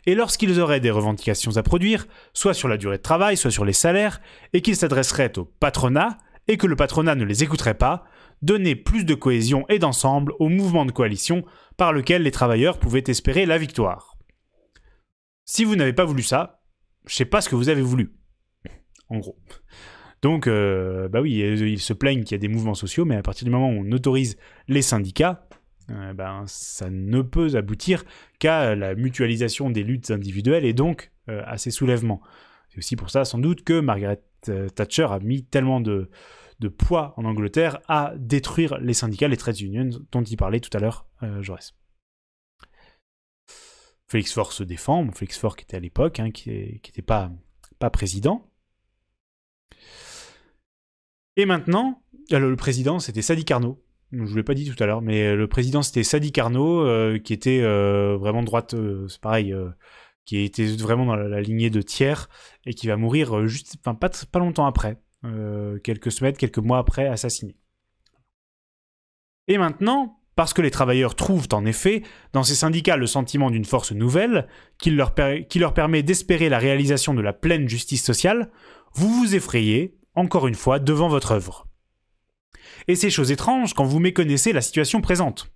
Et lorsqu'ils auraient des revendications à produire, soit sur la durée de travail, soit sur les salaires, et qu'ils s'adresseraient au patronat, et que le patronat ne les écouterait pas, donner plus de cohésion et d'ensemble au mouvement de coalition par lequel les travailleurs pouvaient espérer la victoire. Si vous n'avez pas voulu ça, je sais pas ce que vous avez voulu. En gros. Donc, bah oui, ils se plaignent qu'il y a des mouvements sociaux, mais à partir du moment où on autorise les syndicats, ça ne peut aboutir qu'à la mutualisation des luttes individuelles et donc à ces soulèvements. C'est aussi pour ça, sans doute, que Margaret Thatcher a mis tellement de poids en Angleterre à détruire les syndicats, les trade unions, dont il parlait tout à l'heure, Jaurès. Félix Faure se défend, Félix Faure qui était à l'époque, qui n'était pas président. Et maintenant, le président, c'était Sadi Carnot. Je ne vous l'ai pas dit tout à l'heure, mais le président, c'était Sadi Carnot, qui était vraiment droite, c'est pareil, qui était vraiment dans la lignée de Thiers, et qui va mourir pas longtemps après, quelques semaines, quelques mois après, assassiné. Et maintenant, parce que les travailleurs trouvent en effet dans ces syndicats le sentiment d'une force nouvelle qui leur permet d'espérer la réalisation de la pleine justice sociale, vous vous effrayez, encore une fois, devant votre œuvre. Et c'est chose étrange quand vous méconnaissez la situation présente.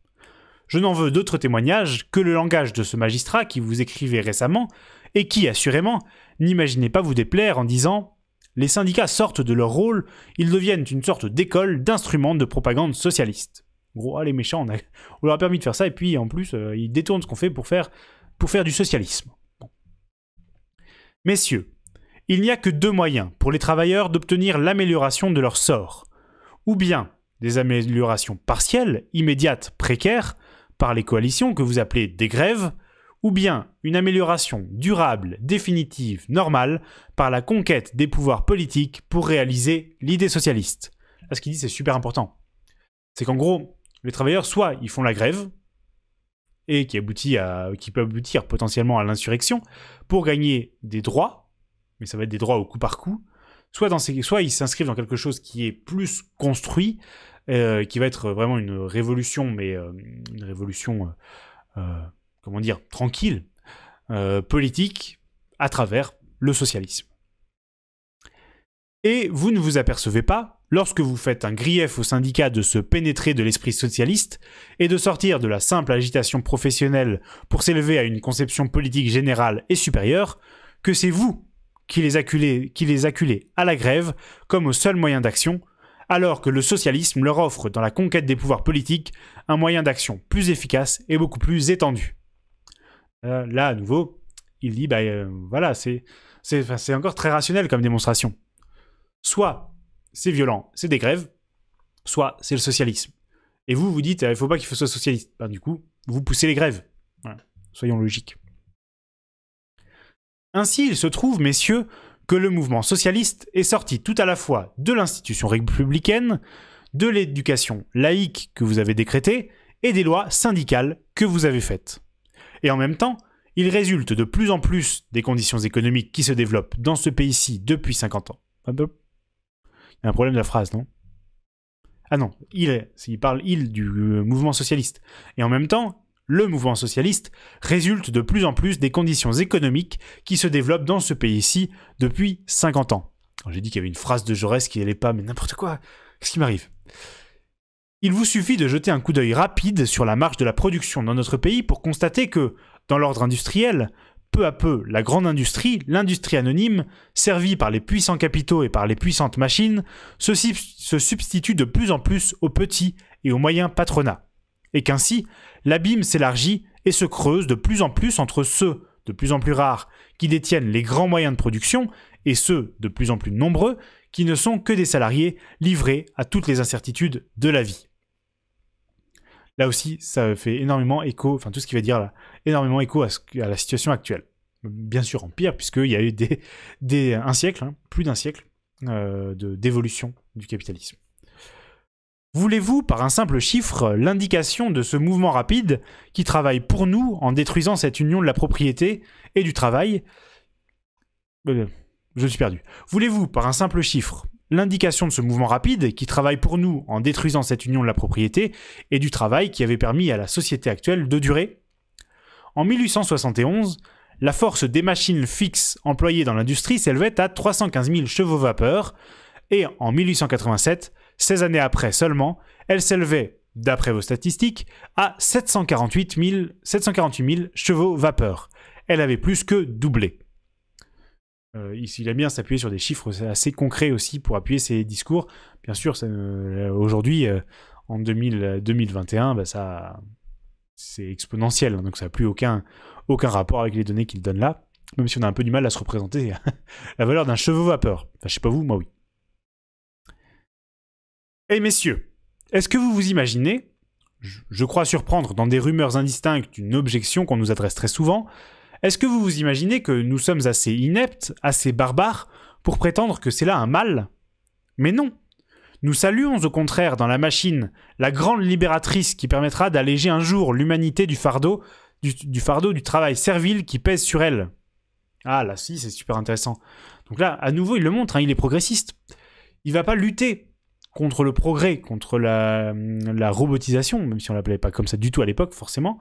Je n'en veux d'autres témoignages que le langage de ce magistrat qui vous écrivait récemment et qui, assurément, n'imaginait pas vous déplaire en disant « Les syndicats sortent de leur rôle, ils deviennent une sorte d'école d'instruments de propagande socialiste. » Gros, les méchants, on leur a permis de faire ça, et puis en plus, ils détournent ce qu'on fait pour faire du socialisme. Bon. Messieurs, il n'y a que deux moyens pour les travailleurs d'obtenir l'amélioration de leur sort. Ou bien des améliorations partielles, immédiates, précaires, par les coalitions que vous appelez des grèves, ou bien une amélioration durable, définitive, normale, par la conquête des pouvoirs politiques pour réaliser l'idée socialiste. Là, ce qu'il dit, c'est super important. C'est qu'en gros, les travailleurs, soit ils font la grève, et qui peut aboutir potentiellement à l'insurrection, pour gagner des droits, mais ça va être des droits au coup par coup, soit ils s'inscrivent dans quelque chose qui est plus construit, qui va être vraiment une révolution, mais une révolution, tranquille, politique, à travers le socialisme. Et vous ne vous apercevez pas, lorsque vous faites un grief au syndicat de se pénétrer de l'esprit socialiste et de sortir de la simple agitation professionnelle pour s'élever à une conception politique générale et supérieure, que c'est vous qui les acculez à la grève comme au seul moyen d'action, alors que le socialisme leur offre dans la conquête des pouvoirs politiques un moyen d'action plus efficace et beaucoup plus étendu. Là, à nouveau, il dit, voilà, c'est encore très rationnel comme démonstration. Soit c'est violent, c'est des grèves, soit c'est le socialisme. Et vous dites, il ne faut pas qu'il soit socialiste. Du coup, vous poussez les grèves. Voilà. Soyons logiques. Ainsi, il se trouve, messieurs, que le mouvement socialiste est sorti tout à la fois de l'institution républicaine, de l'éducation laïque que vous avez décrétée, et des lois syndicales que vous avez faites. Et en même temps, il résulte de plus en plus des conditions économiques qui se développent dans ce pays-ci depuis 50 ans. Il y a un problème de la phrase, non ? Ah non, il parle du mouvement socialiste. Et en même temps, le mouvement socialiste résulte de plus en plus des conditions économiques qui se développent dans ce pays-ci depuis 50 ans. Alors, j'ai dit qu'il y avait une phrase de Jaurès qui n'allait pas, mais n'importe quoi, qu'est-ce qui m'arrive ? Il vous suffit de jeter un coup d'œil rapide sur la marche de la production dans notre pays pour constater que, dans l'ordre industriel, peu à peu, la grande industrie, l'industrie anonyme, servie par les puissants capitaux et par les puissantes machines, se substitue de plus en plus aux petits et aux moyens patronats. Et qu'ainsi, l'abîme s'élargit et se creuse de plus en plus entre ceux, de plus en plus rares, qui détiennent les grands moyens de production, et ceux, de plus en plus nombreux, qui ne sont que des salariés livrés à toutes les incertitudes de la vie. Là aussi, ça fait énormément écho, tout ce qu'il va dire là, énormément écho à la situation actuelle. Bien sûr en pire, puisqu'il y a eu un siècle, plus d'un siècle, d'évolution du capitalisme. Voulez-vous, par un simple chiffre, l'indication de ce mouvement rapide qui travaille pour nous en détruisant cette union de la propriété et du travail ? Je suis perdu. Voulez-vous, par un simple chiffre, l'indication de ce mouvement rapide qui travaille pour nous en détruisant cette union de la propriété et du travail qui avait permis à la société actuelle de durer ? En 1871, la force des machines fixes employées dans l'industrie s'élevait à 315 000 chevaux vapeur, et en 1887, 16 années après seulement, elle s'élevait, d'après vos statistiques, à 748 000 chevaux vapeur. Elle avait plus que doublé. Il aime bien s'appuyer sur des chiffres assez concrets aussi pour appuyer ses discours. Bien sûr, aujourd'hui, en 2021, c'est exponentiel, donc ça n'a plus aucun rapport avec les données qu'il donne là, même si on a un peu du mal à se représenter la valeur d'un chevaux vapeur. Enfin, je sais pas vous, moi oui. Et messieurs, est-ce que vous vous imaginez, je crois surprendre dans des rumeurs indistinctes une objection qu'on nous adresse très souvent, est-ce que vous vous imaginez que nous sommes assez ineptes, assez barbares, pour prétendre que c'est là un mal ? Mais non. Nous saluons au contraire dans la machine la grande libératrice qui permettra d'alléger un jour l'humanité du fardeau du travail servile qui pèse sur elle. Ah là, si, c'est super intéressant. Donc là, à nouveau, il le montre, il est progressiste. Il va pas lutter contre le progrès, contre la robotisation, même si on l'appelait pas comme ça du tout à l'époque, forcément.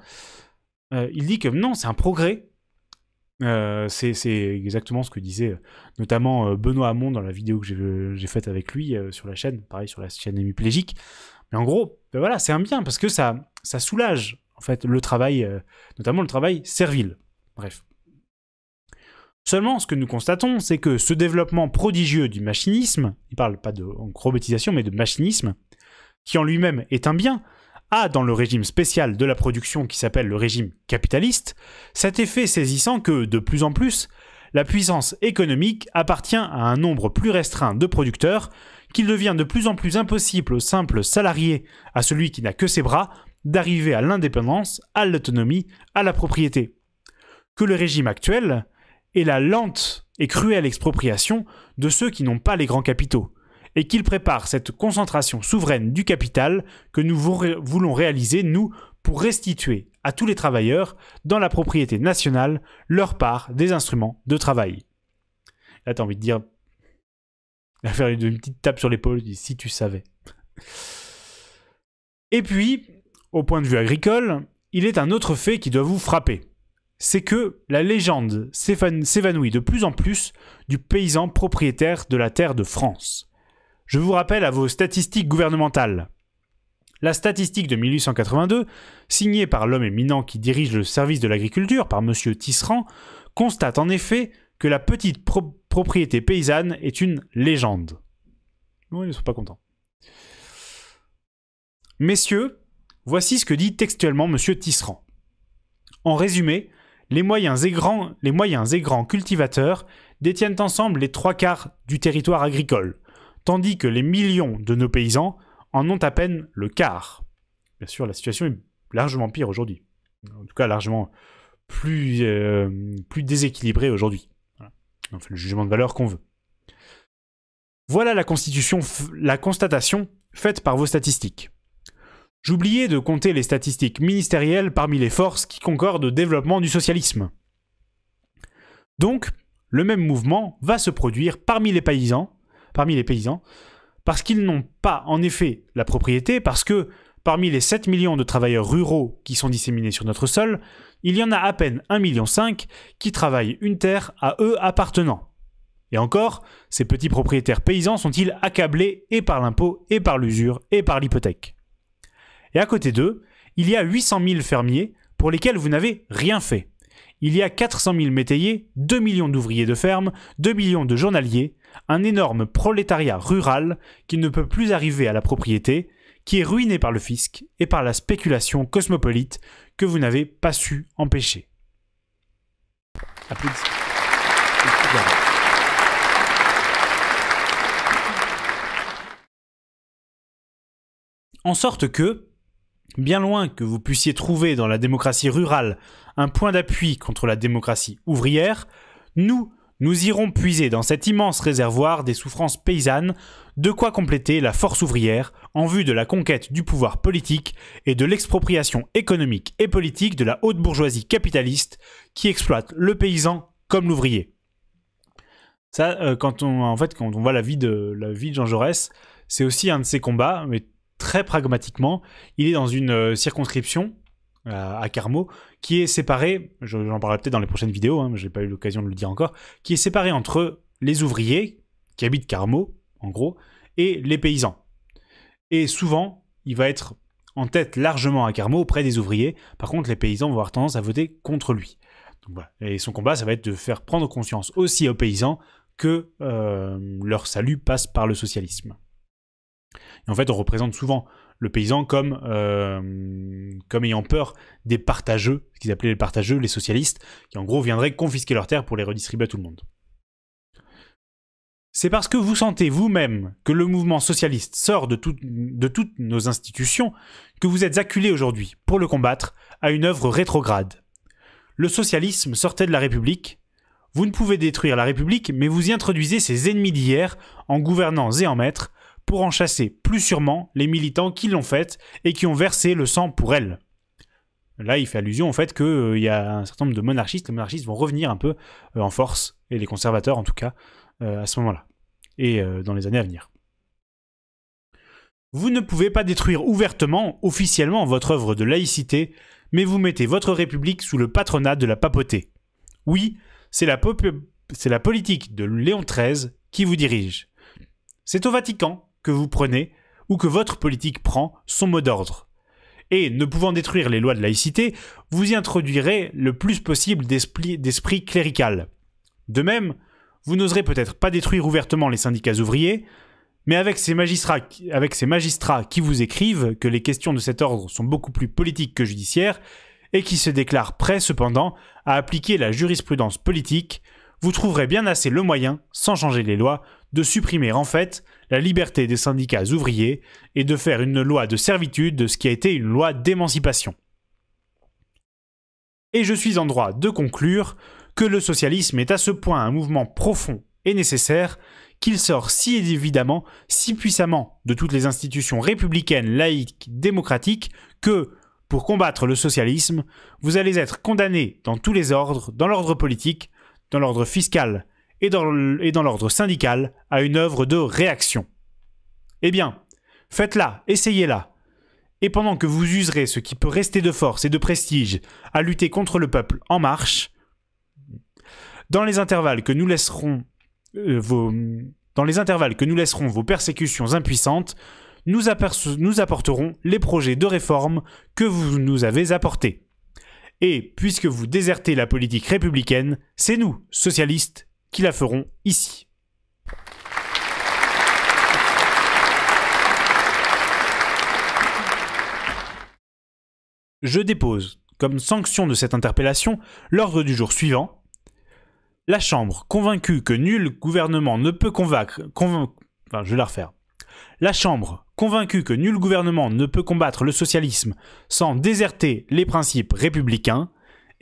Il dit que non, c'est un progrès. C'est exactement ce que disait notamment Benoît Hamon dans la vidéo que j'ai faite avec lui sur la chaîne, pareil sur la chaîne Hémiplégique. Mais en gros, voilà, c'est un bien parce que ça soulage en fait le travail, notamment le travail servile. Bref. Seulement, ce que nous constatons, c'est que ce développement prodigieux du machinisme, il parle pas de robotisation, mais de machinisme, qui en lui-même est un bien, a dans le régime spécial de la production qui s'appelle le régime capitaliste, cet effet saisissant que, de plus en plus, la puissance économique appartient à un nombre plus restreint de producteurs, qu'il devient de plus en plus impossible au simple salarié, à celui qui n'a que ses bras, d'arriver à l'indépendance, à l'autonomie, à la propriété. Que le régime actuel est la lente et cruelle expropriation de ceux qui n'ont pas les grands capitaux, et qu'il prépare cette concentration souveraine du capital que nous voulons réaliser, nous, pour restituer à tous les travailleurs, dans la propriété nationale, leur part des instruments de travail. Là, t'as envie de dire... faire une petite tape sur l'épaule, si tu savais. Et puis, au point de vue agricole, il est un autre fait qui doit vous frapper. C'est que la légende s'évanouit de plus en plus du paysan propriétaire de la terre de France. Je vous rappelle à vos statistiques gouvernementales. La statistique de 1882, signée par l'homme éminent qui dirige le service de l'agriculture, par M. Tisserand, constate en effet que la petite propriété paysanne est une légende. Bon, ils ne sont pas contents. Messieurs, voici ce que dit textuellement M. Tisserand. En résumé, les moyens et grands cultivateurs détiennent ensemble les 3/4 du territoire agricole, tandis que les millions de nos paysans en ont à peine le quart. Bien sûr, la situation est largement pire aujourd'hui. En tout cas, largement plus déséquilibrée aujourd'hui. Voilà. On fait le jugement de valeur qu'on veut. Voilà la constatation faite par vos statistiques. J'oubliais de compter les statistiques ministérielles parmi les forces qui concordent au développement du socialisme. Donc, le même mouvement va se produire parmi les paysans, parce qu'ils n'ont pas en effet la propriété, parce que parmi les 7 millions de travailleurs ruraux qui sont disséminés sur notre sol, il y en a à peine 1,5 million qui travaillent une terre à eux appartenant. Et encore, ces petits propriétaires paysans sont-ils accablés et par l'impôt, et par l'usure, et par l'hypothèque. Et à côté d'eux, il y a 800 000 fermiers pour lesquels vous n'avez rien fait. Il y a 400 000 métayers, 2 millions d'ouvriers de ferme, 2 millions de journaliers, un énorme prolétariat rural qui ne peut plus arriver à la propriété, qui est ruiné par le fisc et par la spéculation cosmopolite que vous n'avez pas su empêcher. Applaudissements. En sorte que, bien loin que vous puissiez trouver dans la démocratie rurale un point d'appui contre la démocratie ouvrière, nous Nous irons puiser dans cet immense réservoir des souffrances paysannes, de quoi compléter la force ouvrière en vue de la conquête du pouvoir politique et de l'expropriation économique et politique de la haute bourgeoisie capitaliste qui exploite le paysan comme l'ouvrier. Ça, quand on voit la vie de Jean Jaurès, c'est aussi un de ses combats, mais très pragmatiquement. Il est dans une circonscription à Carmaux, qui est séparée, j'en parlerai peut-être dans les prochaines vidéos, mais je n'ai pas eu l'occasion de le dire encore, qui est séparée entre les ouvriers, qui habitent Carmaux, en gros, et les paysans. Et souvent, il va être en tête largement à Carmaux auprès des ouvriers. Par contre, les paysans vont avoir tendance à voter contre lui. Donc, voilà. Et son combat, ça va être de faire prendre conscience aussi aux paysans que leur salut passe par le socialisme. Et en fait, on représente souvent le paysan comme ayant peur des partageux, ce qu'ils appelaient les partageux, les socialistes, qui en gros viendraient confisquer leurs terres pour les redistribuer à tout le monde. C'est parce que vous sentez vous-même que le mouvement socialiste sort de toutes nos institutions que vous êtes acculés aujourd'hui, pour le combattre, à une œuvre rétrograde. Le socialisme sortait de la République. Vous ne pouvez détruire la République, mais vous y introduisez ses ennemis d'hier, en gouvernants et en maîtres, pour en chasser plus sûrement les militants qui l'ont faite et qui ont versé le sang pour elle. Là, il fait allusion au fait qu'il y a un certain nombre de monarchistes. Les monarchistes vont revenir un peu en force, et les conservateurs en tout cas, à ce moment-là, et dans les années à venir. Vous ne pouvez pas détruire ouvertement, officiellement, votre œuvre de laïcité, mais vous mettez votre République sous le patronat de la papauté. Oui, c'est la politique de Léon XIII qui vous dirige. C'est au Vatican que vous prenez, ou que votre politique prend, son mot d'ordre. Et, ne pouvant détruire les lois de laïcité, vous y introduirez le plus possible d'esprit clérical. De même, vous n'oserez peut-être pas détruire ouvertement les syndicats ouvriers, mais avec ces magistrats qui vous écrivent que les questions de cet ordre sont beaucoup plus politiques que judiciaires, et qui se déclarent prêts cependant à appliquer la jurisprudence politique, vous trouverez bien assez le moyen, sans changer les lois, de supprimer en fait la liberté des syndicats ouvriers et de faire une loi de servitude de ce qui a été une loi d'émancipation. Et je suis en droit de conclure que le socialisme est à ce point un mouvement profond et nécessaire qu'il sort si évidemment, si puissamment de toutes les institutions républicaines, laïques, démocratiques que, pour combattre le socialisme, vous allez être condamnés dans tous les ordres, dans l'ordre politique, dans l'ordre fiscal et dans l'ordre syndical, à une œuvre de réaction. Eh bien, faites-la, essayez-la. Et pendant que vous userez ce qui peut rester de force et de prestige à lutter contre le peuple en marche, dans les intervalles que nous laisserons vos persécutions impuissantes, nous apporterons les projets de réforme que vous nous avez apportés. Et puisque vous désertez la politique républicaine, c'est nous, socialistes, qui la ferons ici. Je dépose, comme sanction de cette interpellation, l'ordre du jour suivant. La Chambre, convaincue que nul gouvernement ne peut La Chambre, convaincue que nul gouvernement ne peut combattre le socialisme sans déserter les principes républicains,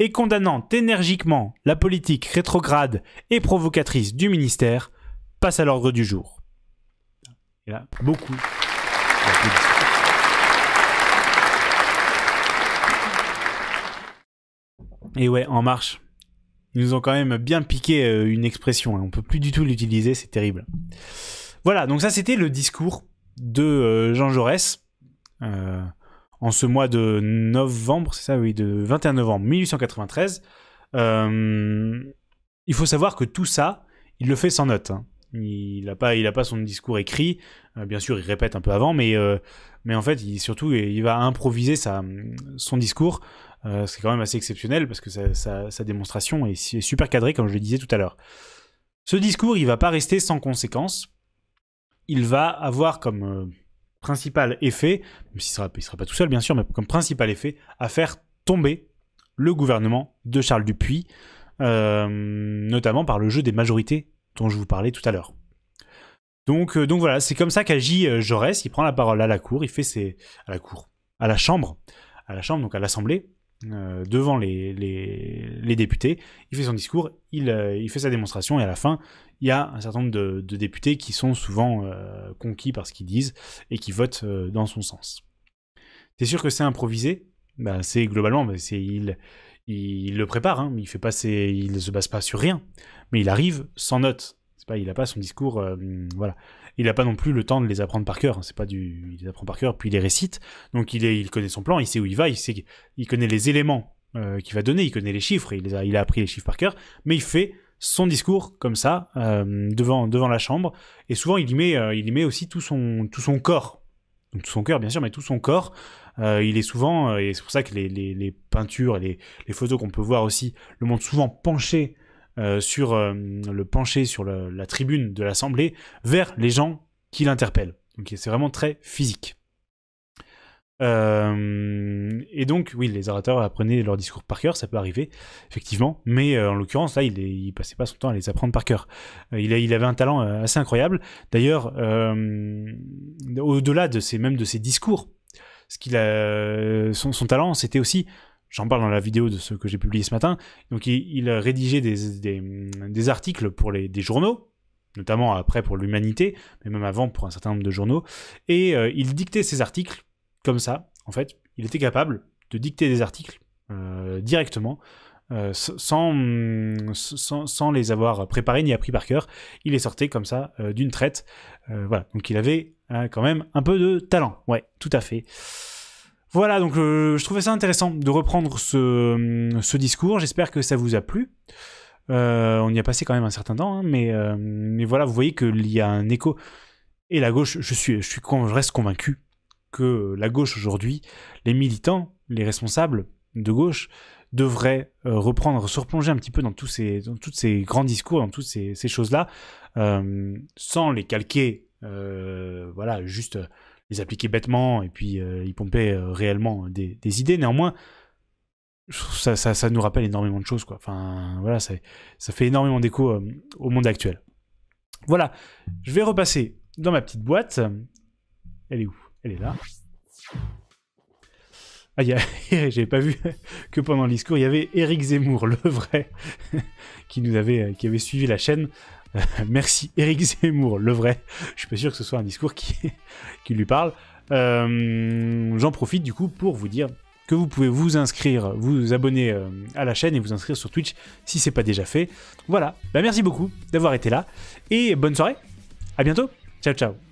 et condamnant énergiquement la politique rétrograde et provocatrice du ministère, passe à l'ordre du jour. Et là, beaucoup. Et ouais, En Marche, ils nous ont quand même bien piqué une expression, on peut plus du tout l'utiliser, c'est terrible. Voilà, donc ça c'était le discours de Jean Jaurès, en ce mois de novembre, c'est ça, oui, de 21 novembre 1893. Il faut savoir que tout ça, il le fait sans notes. Hein. Il n'a pas son discours écrit. Bien sûr, il répète un peu avant, mais en fait, il va improviser son discours. C'est quand même assez exceptionnel parce que sa démonstration est super cadrée, comme je le disais tout à l'heure. Ce discours, il ne va pas rester sans conséquences. Il va avoir comme principal effet, même s'il ne sera pas tout seul bien sûr, mais comme principal effet, à faire tomber le gouvernement de Charles Dupuy, notamment par le jeu des majorités dont je vous parlais tout à l'heure. Donc voilà, c'est comme ça qu'agit Jaurès. Il prend la parole à la cour, à la Chambre, donc à l'Assemblée, devant les députés, il fait son discours, il fait sa démonstration, et à la fin, il y a un certain nombre de députés qui sont souvent conquis par ce qu'ils disent et qui votent dans son sens. C'est sûr que c'est improvisé, bah, c'est globalement, bah, il le prépare, hein, il ne se base pas sur rien, mais il arrive sans notes. Il n'a pas son discours, voilà. Il n'a pas non plus le temps de les apprendre par cœur. Hein. Il les apprend par cœur, puis il les récite. Donc il connaît son plan, il sait où il va, il connaît les éléments qu'il va donner, il connaît les chiffres, il a appris les chiffres par cœur, mais il fait son discours comme ça, devant la chambre, et souvent il y met aussi tout son corps. Donc tout son cœur, bien sûr, mais tout son corps. Il est souvent, et c'est pour ça que les peintures et les photos qu'on peut voir aussi le montrent souvent penché sur la tribune de l'Assemblée vers les gens qui l'interpellent. Donc c'est vraiment très physique. Et donc, oui, les orateurs apprenaient leur discours par cœur, ça peut arriver, effectivement, mais en l'occurrence, là, il passait pas son temps à les apprendre par cœur. Il avait un talent assez incroyable. D'ailleurs, au-delà de ses discours, son talent, c'était aussi... J'en parle dans la vidéo de ce que j'ai publié ce matin. Donc, il rédigeait des articles pour des journaux, notamment après pour l'Humanité, mais même avant pour un certain nombre de journaux. Et il dictait ses articles comme ça. En fait, il était capable de dicter des articles directement, sans les avoir préparés ni appris par cœur. Il les sortait comme ça, d'une traite. Voilà. Donc, il avait quand même un peu de talent. Ouais, tout à fait. Voilà, donc je trouvais ça intéressant de reprendre ce discours. J'espère que ça vous a plu. On y a passé quand même un certain temps, hein, mais voilà, vous voyez qu'il y a un écho. Et la gauche, je reste convaincu que la gauche aujourd'hui, les militants, les responsables de gauche, devraient se replonger un petit peu dans tous ces grands discours, dans toutes ces choses-là, sans les calquer, voilà, juste... les appliquer bêtement et puis y pomper réellement des idées. Néanmoins, ça nous rappelle énormément de choses, quoi. Enfin, voilà, ça fait énormément d'écho au monde actuel. Voilà, je vais repasser dans ma petite boîte. Elle est où? Elle est là. Ah, j'avais pas vu que pendant le discours, il y avait Éric Zemmour, le vrai, qui avait suivi la chaîne. Merci Éric Zemmour, le vrai. Je suis pas sûr que ce soit un discours qui lui parle. J'en profite du coup pour vous dire que vous pouvez vous inscrire, vous abonner à la chaîne et vous inscrire sur Twitch si c'est pas déjà fait. Voilà, merci beaucoup d'avoir été là et bonne soirée. À bientôt. Ciao ciao.